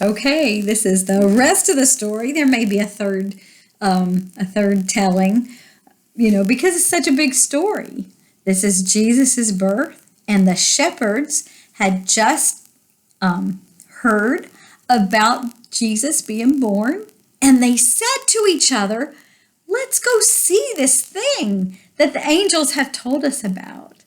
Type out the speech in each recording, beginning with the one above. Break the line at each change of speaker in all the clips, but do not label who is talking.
Okay, this is the rest of the story. There may be a third telling, because it's such a big story. This is Jesus's birth, and the shepherds had just heard about Jesus being born, and they said to each other, "Let's go see this thing that the angels have told us about."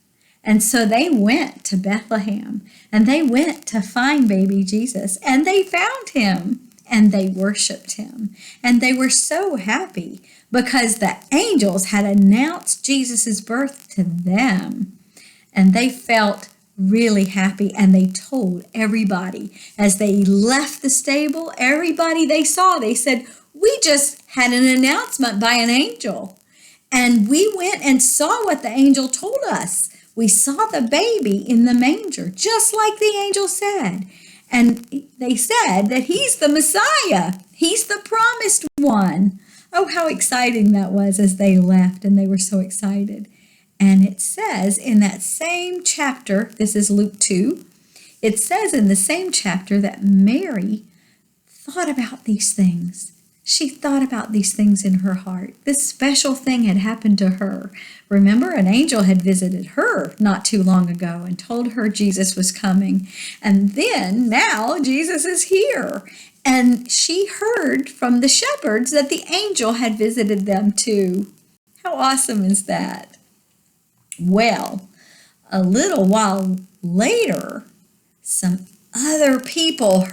And so they went to Bethlehem, and they went to find baby Jesus, and they found him, and they worshiped him. And they were so happy because the angels had announced Jesus' birth to them. And they felt really happy, and they told everybody as they left the stable, everybody they saw, they said, "We just had an announcement by an angel, and we went and saw what the angel told us. We saw the baby in the manger, just like the angel said. And they said that he's the Messiah. He's the promised one." Oh, how exciting that was as they left, and they were so excited. And it says in that same chapter, this is Luke 2, it says in the same chapter that Mary thought about these things. She thought about these things in her heart. This special thing had happened to her. Remember, an angel had visited her not too long ago and told her Jesus was coming. And then now Jesus is here. And she heard from the shepherds that the angel had visited them too. How awesome is that? Well, a little while later, some other people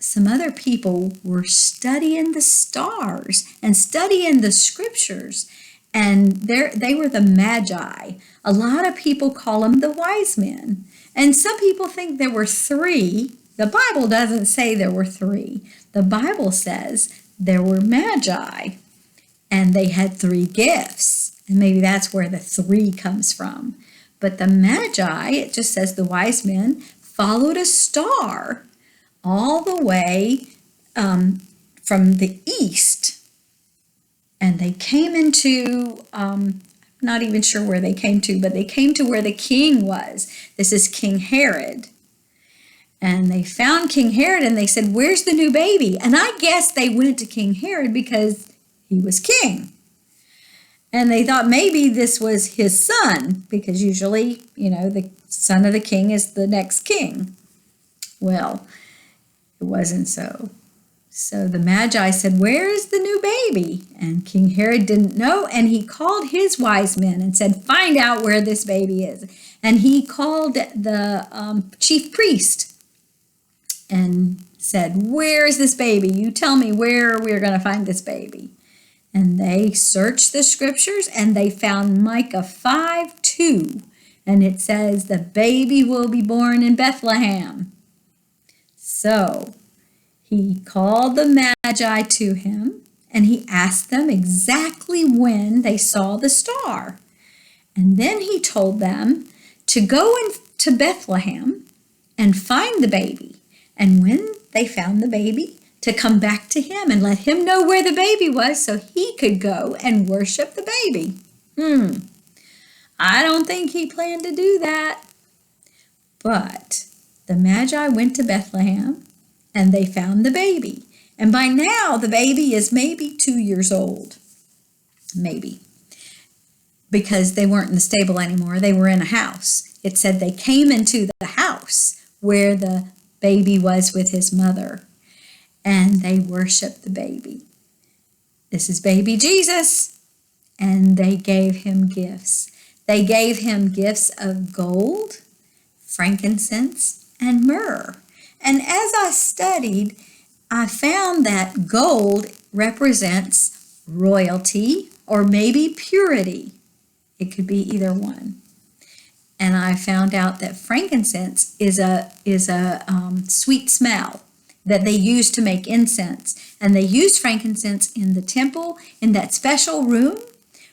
some other people were studying the stars and studying the scriptures, and they were the Magi. A lot of people call them the wise men, and some people think there were three. The Bible doesn't say there were three. The Bible says there were Magi, and they had three gifts, and maybe that's where the three comes from. But the Magi, it just says the wise men, followed a star all the way from the east, and they came into, not even sure where they came to, but they came to where the king was. This is King Herod. And they found King Herod, and they said, "Where's the new baby?" And I guess they went to King Herod because he was king. And they thought maybe this was his son, because usually, the son of the king is the next king. Well, it wasn't so. So the Magi said, "Where is the new baby?" And King Herod didn't know, and he called his wise men and said, "Find out where this baby is." And he called the chief priest and said, "Where is this baby? You tell me where we're going to find this baby." And they searched the scriptures, and they found Micah 5:2. And it says, "The baby will be born in Bethlehem." So he called the Magi to him, and he asked them exactly when they saw the star. And then he told them to go to Bethlehem and find the baby. And when they found the baby, to come back to him and let him know where the baby was so he could go and worship the baby. I don't think he planned to do that. But the Magi went to Bethlehem, and they found the baby. And by now, the baby is maybe 2 years old. Maybe. Because they weren't in the stable anymore. They were in a house. It said they came into the house where the baby was with his mother, and they worshiped the baby. This is baby Jesus. And they gave him gifts. They gave him gifts of gold, frankincense, and myrrh. And as I studied, I found that gold represents royalty or maybe purity. It could be either one. And I found out that frankincense is a sweet smell that they use to make incense. And they used frankincense in the temple, in that special room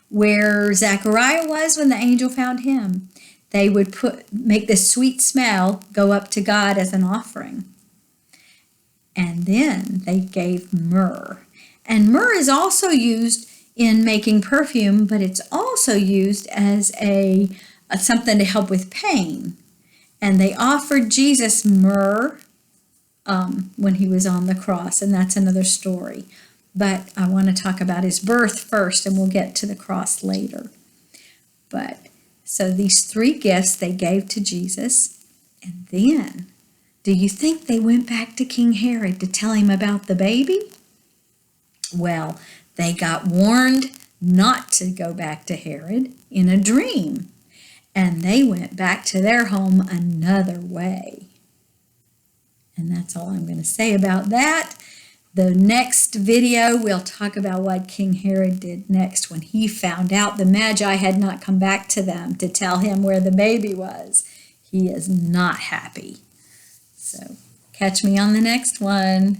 where Zechariah was when the angel found him. They would make this sweet smell go up to God as an offering. And then they gave myrrh. And myrrh is also used in making perfume, but it's also used as something to help with pain. And they offered Jesus myrrh when he was on the cross, and that's another story. But I want to talk about his birth first, and we'll get to the cross later. But so these three gifts they gave to Jesus, and then do you think they went back to King Herod to tell him about the baby? Well, they got warned not to go back to Herod in a dream, and they went back to their home another way. And that's all I'm going to say about that. The next video, we'll talk about what King Herod did next when he found out the Magi had not come back to them to tell him where the baby was. He is not happy. So catch me on the next one.